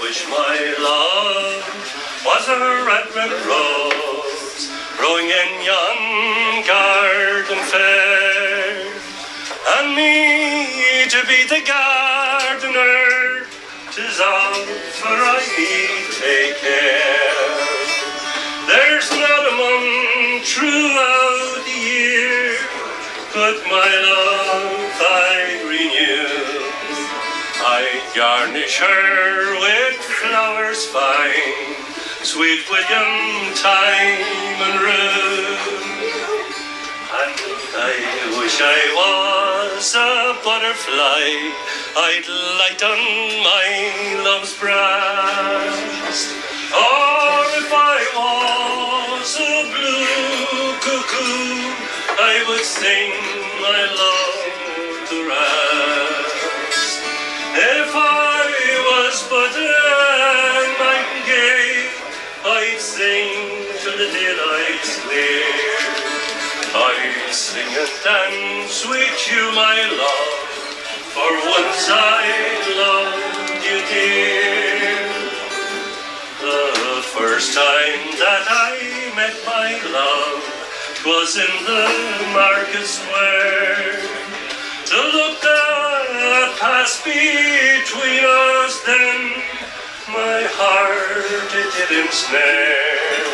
wish my love was a red rose growing in yon garden fair, and me to be the gardener. 'Tis all for I take care. There's not a month throughout the year but my love I renew. I garnish her with flowers fine, sweet William, thyme and rue. And I wish I was a butterfly, I'd light on my love's breast. Or if I was a blue cuckoo, I would sing my love to rest. If I was but a nightingale, I'd sing till the daylight's clear. I'd sing and dance with you, my love, for once I loved you dear. The first time that I met my love 'twas in the market square. The look that passed between us then, my heart it did ensnare.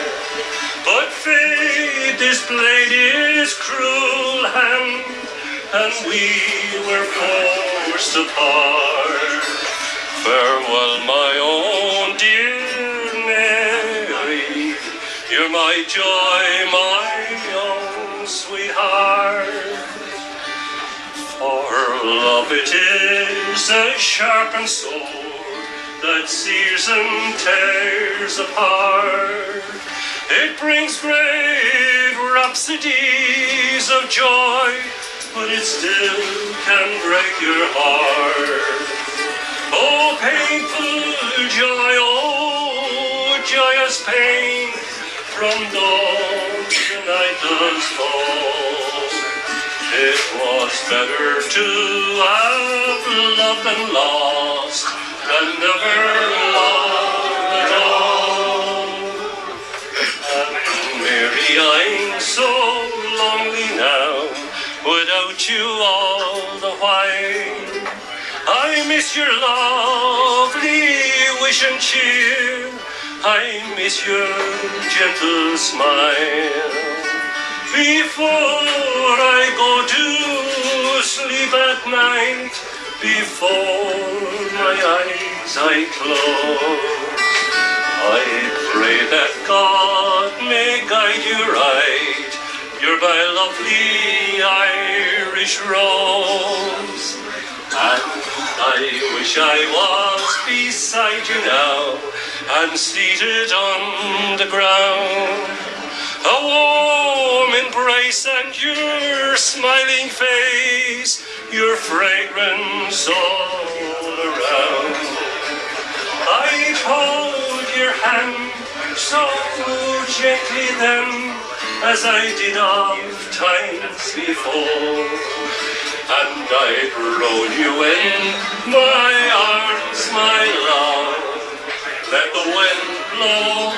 But fate displayed its cruel hand, and we were forced apart. Farewell, my own dear Mary, you're my joy, my own sweetheart. For love it is a sharpened sword that sears and tears apart. It brings great rhapsodies of joy, but it still can break your heart. Oh, painful joy, oh, joyous pain, from dawn to night does fall. It was better to have loved and lost than never loved at all. And Mary, I'm so lonely now, without you all the while. I miss your lovely wish and cheer, I miss your gentle smile. Before I go to sleep at night, before my eyes I close, I pray that God may guide you right. You're my lovely Irish rose, and I wish I was beside you now and seated on the ground. A warm embrace and your smiling face, your fragrance all around. I'd hold your hand so gently then, as I did oft times before, and I'd roll you in my arms, my love. Let the wind blow